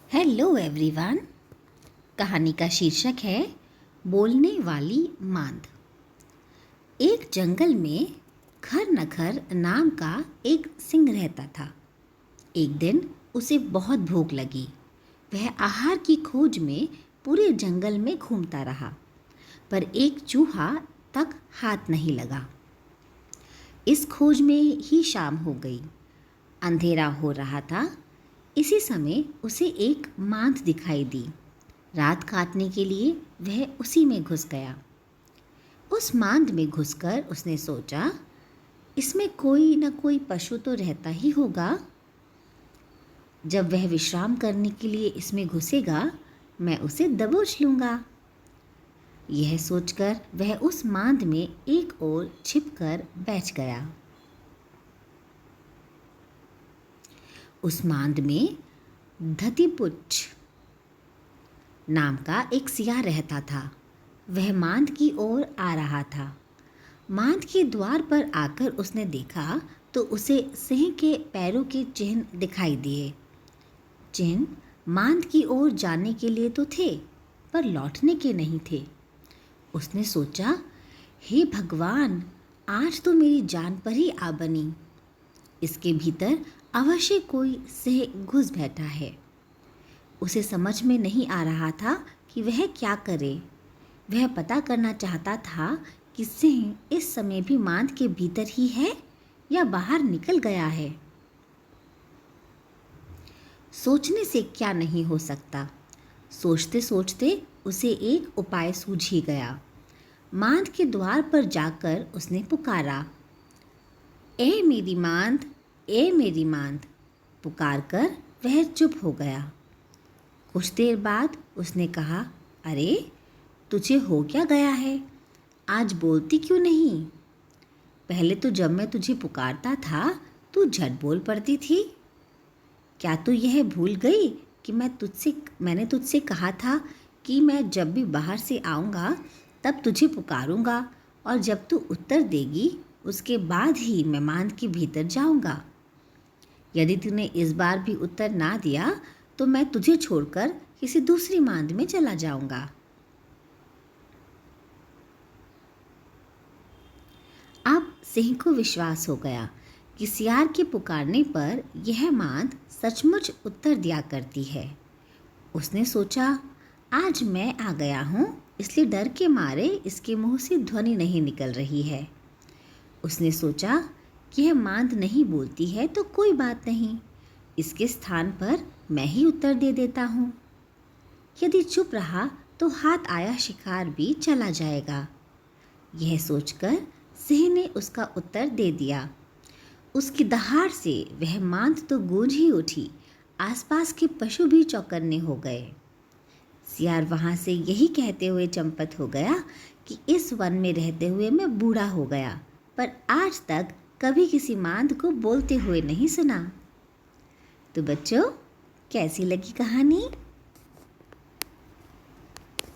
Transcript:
Hello everyone. कहानी का शीर्षक है बोलने वाली मांद। एक जंगल में खर नखर नाम का एक सिंह रहता था। एक दिन उसे बहुत भूख लगी। वह आहार की खोज में पूरे जंगल में घूमता रहा, पर एक चूहा तक हाथ नहीं लगा। इस खोज में ही शाम हो गई। अंधेरा हो रहा था। इसी समय उसे एक मांद दिखाई दी। रात काटने के लिए वह उसी में घुस गया। उस मांद में घुसकर उसने सोचा, इसमें कोई न कोई पशु तो रहता ही होगा। जब वह विश्राम करने के लिए इसमें घुसेगा, मैं उसे दबोच लूँगा। यह सोचकर वह उस मांद में एक ओर छिपकर बैठ गया। उस मांद में धतीपुच्छ नाम का एक सियार रहता था। वह मांद की ओर आ रहा था। मांद के द्वार पर आकर उसने देखा तो उसे सिंह के पैरों के चिन्ह दिखाई दिए। चिन्ह मांद की ओर जाने के लिए तो थे, पर लौटने के नहीं थे। उसने सोचा, हे भगवान, आज तो मेरी जान पर ही आ बनी। इसके भीतर अवश्य कोई सिंह घुस बैठा है। उसे समझ में नहीं आ रहा था कि वह क्या करे। वह पता करना चाहता था कि सिंह इस समय भी मांद के भीतर ही है या बाहर निकल गया है। सोचने से क्या नहीं हो सकता। सोचते सोचते उसे एक उपाय सूझ ही गया। मांद के द्वार पर जाकर उसने पुकारा, ए मेरी मांद, ए मेरी मांद। पुकार कर वह चुप हो गया। कुछ देर बाद उसने कहा, अरे तुझे हो क्या गया है? आज बोलती क्यों नहीं? पहले तो जब मैं तुझे पुकारता था तू झट बोल पड़ती थी। क्या तू यह भूल गई कि मैंने तुझसे कहा था कि मैं जब भी बाहर से आऊँगा तब तुझे पुकारूँगा, और जब तू उत्तर देगी उसके बाद ही मैं मांद के भीतर जाऊँगा। यदि तूने इस बार भी उत्तर ना दिया तो मैं तुझे छोड़कर किसी दूसरी मांद में चला जाऊँगा। अब सिंह को विश्वास हो गया कि सियार के पुकारने पर यह मांद सचमुच उत्तर दिया करती है। उसने सोचा, आज मैं आ गया हूँ, इसलिए डर के मारे इसके मुंह से ध्वनि नहीं निकल रही है। उसने सोचा कि यह मांद नहीं बोलती है तो कोई बात नहीं, इसके स्थान पर मैं ही उत्तर दे देता हूँ। यदि चुप रहा तो हाथ आया शिकार भी चला जाएगा। यह सोचकर सिंह ने उसका उत्तर दे दिया। उसकी दहाड़ से वह मांद तो गूंज ही उठी। आसपास के पशु भी चौकन्ने हो गए। सियार वहाँ से यही कहते हुए चंपत हो गया कि इस वन में रहते हुए मैं बूढ़ा हो गया, पर आज तक कभी किसी मांद को बोलते हुए नहीं सुना। तो बच्चों, कैसी लगी कहानी?